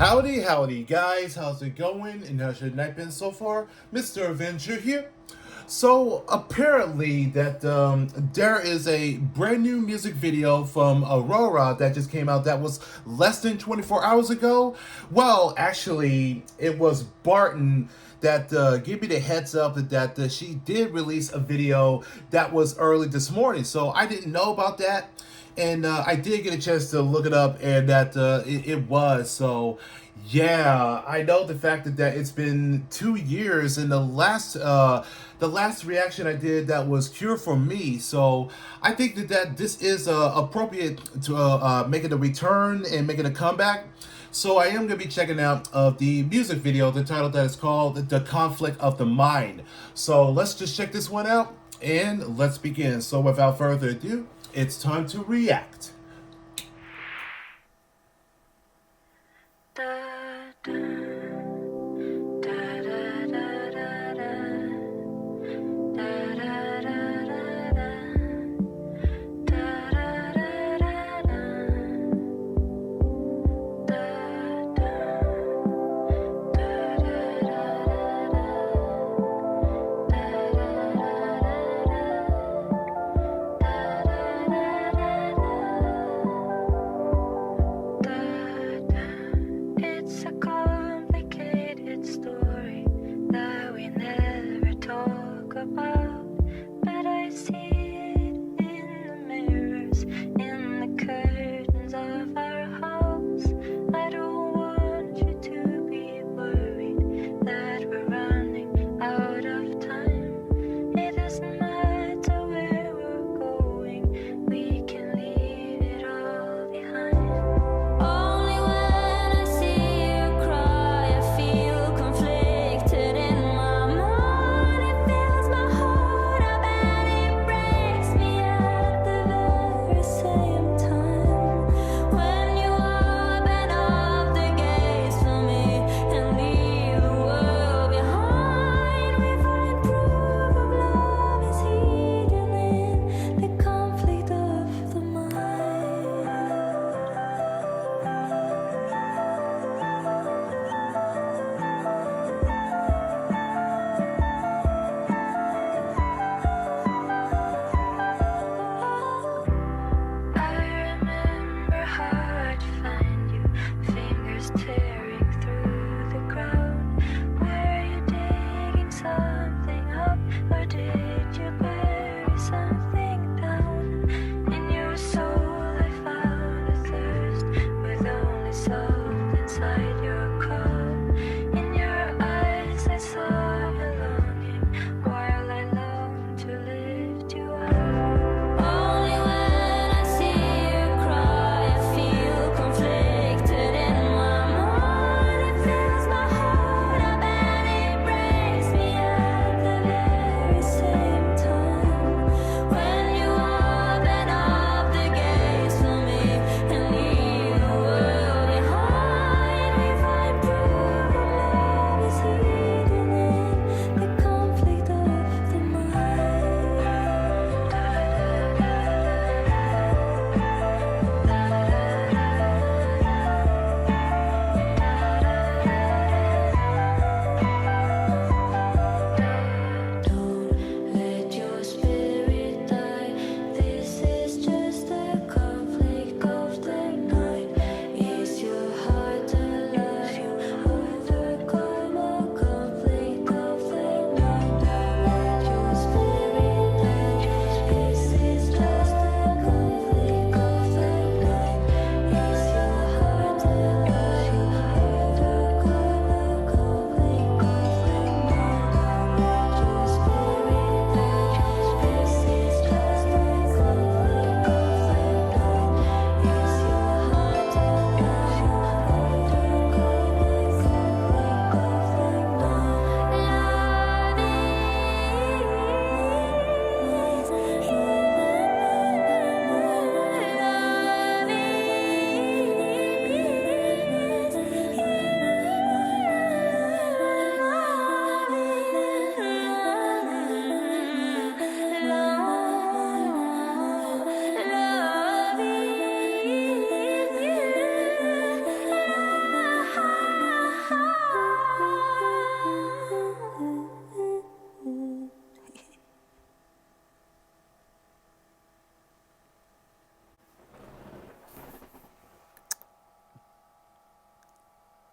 Howdy, guys. How's it going? And how's your night been so far? Mr. Avenger here. So apparently that there is a brand new music video from Aurora that just came out that was less than 24 hours ago. Well, actually, it was Barton that gave me the heads up that she did release a video that was early this morning. So I didn't know about that. And I did get a chance to look it up, and that it was. So, yeah, I know the fact that it's been 2 years, and the last reaction I did that was Cure for Me. So I think that this is appropriate to making a return and making a comeback. So I am going to be checking out the music video, the title that is called The Conflict of the Mind. So let's just check this one out, and let's begin. So without further ado, it's time to react.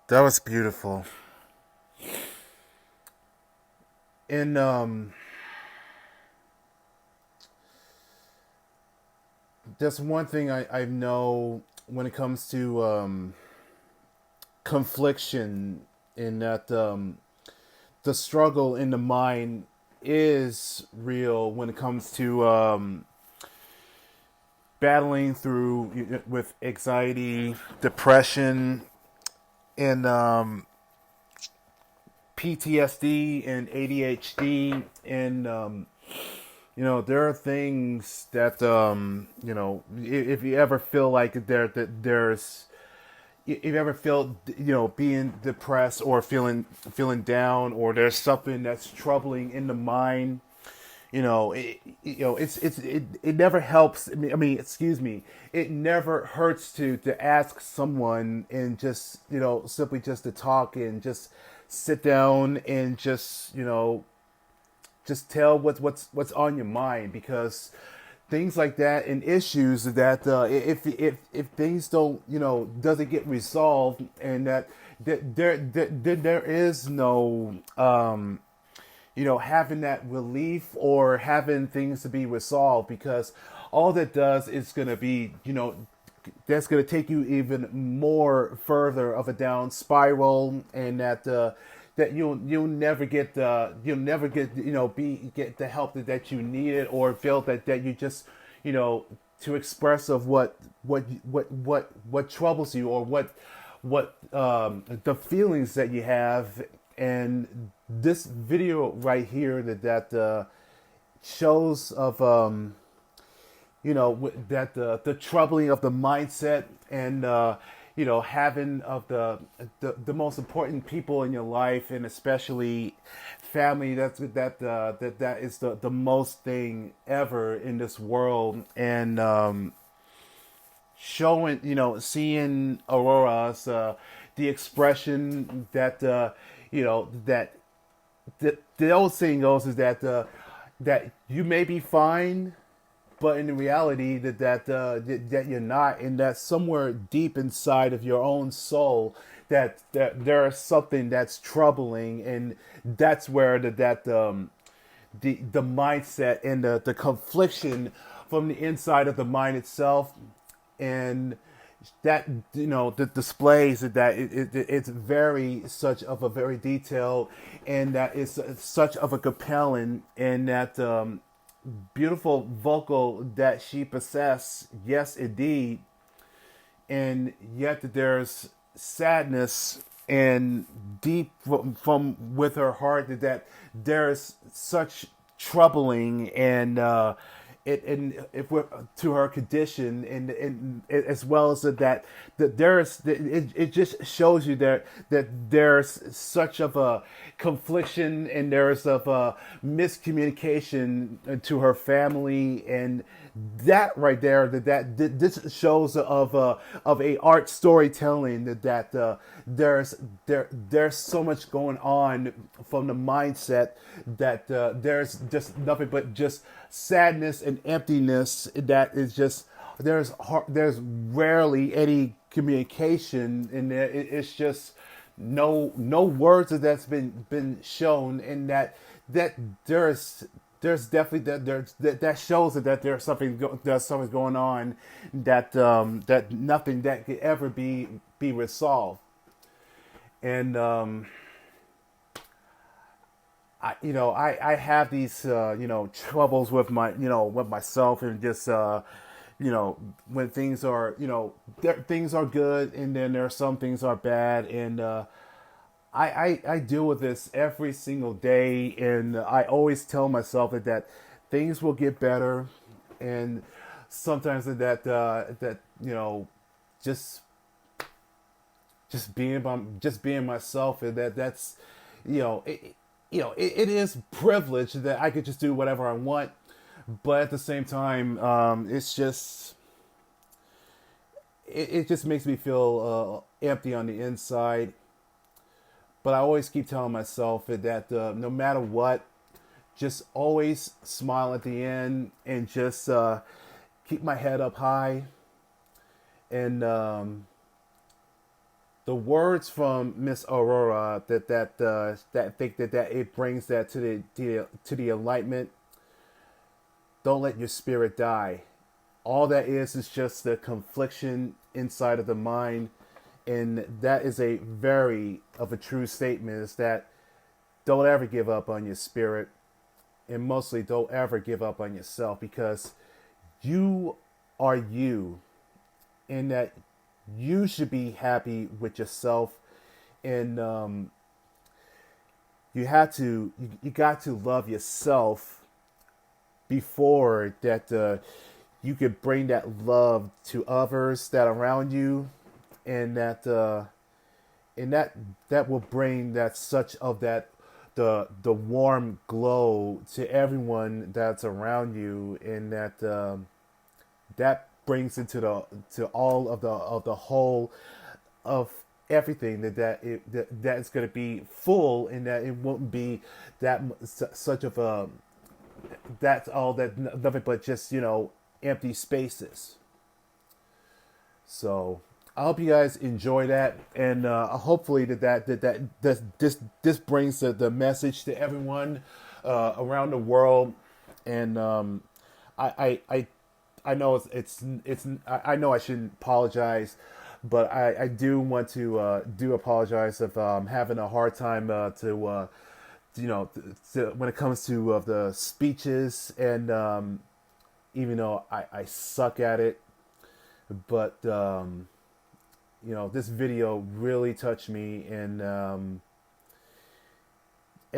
That was beautiful. And that's one thing I know when it comes to confliction, in that the struggle in the mind is real when it comes to battling through with anxiety, depression, and PTSD and ADHD, and there are things that if you ever feel like there's if you ever feel being depressed or feeling down, or there's something that's troubling in the mind, it never helps. Excuse me, it never hurts to ask someone, and just simply just to talk, and just sit down, and just tell what's on your mind, because things like that and issues that if things don't doesn't get resolved, and that there is no having that relief, or having things to be resolved, because all that does is going to be that's going to take you even more further of a down spiral, and that you'll never get get the help that you needed, or feel that you just to express of what troubles you, or what the feelings that you have. And this video right here that shows of that the troubling of the mindset, and having of the most important people in your life, and especially family. That is the most thing ever in this world. And showing seeing Aurora's the expression that that the old saying goes is that you may be fine, but in reality that you're not, and that somewhere deep inside of your own soul that there is something that's troubling. And that's where the mindset and the confliction from the inside of the mind itself. And that the displays that it's very such of a very detailed, and that is such of a compelling, and that beautiful vocal that she possessed. Yes, indeed. And yet there's sadness, and deep from with her heart, that there's such troubling, and and if we're to her condition, and as well as that there's it just shows you that there's such of a confliction, and there's of a miscommunication to her family. And that right there, this shows of a art storytelling, there's so much going on from the mindset, that there's just nothing but just sadness and emptiness. That is just there's rarely any communication in there. It's just no words that's been shown, and that there's definitely that shows that there's something going on, that nothing that could ever be resolved. And I have these troubles with with myself, and just when things are things are good, and then there are some things are bad. And I deal with this every single day, and I always tell myself that things will get better. And sometimes that just just being myself, and that's it is privilege that I could just do whatever I want. But at the same time, it's just it just makes me feel empty on the inside. But I always keep telling myself that no matter what, just always smile at the end, and just keep my head up high. And the words from Miss Aurora that think that it brings that to the enlightenment. Don't let your spirit die. All that is just the confliction inside of the mind, and that is a very of a true statement. Is that don't ever give up on your spirit, and mostly don't ever give up on yourself, because you are you, and that you should be happy with yourself, and you got to love yourself before that you could bring that love to others that around you, and that will bring that such of that the warm glow to everyone that's around you, and that brings into the to all of the whole of everything that's going to be full, and that it won't be that such of a that's all that nothing but just empty spaces. So I hope you guys enjoy that, and hopefully this brings the message to everyone around the world. And I know I know I shouldn't apologize, but I do want to do apologize if I'm having a hard time when it comes to the speeches, and even though I suck at it, but this video really touched me, and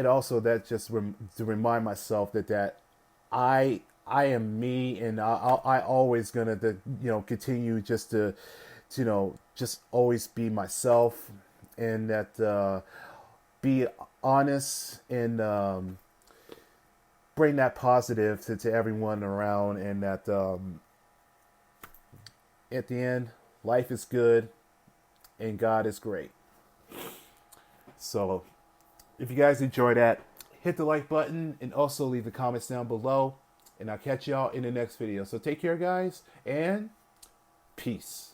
also that just to remind myself that I am me, and I always gonna continue just to just always be myself, and that be honest, and bring that positive to everyone around, and that at the end, life is good and God is great. So if you guys enjoy that, hit the like button, and also leave the comments down below, and I'll catch y'all in the next video. So take care, guys, and peace.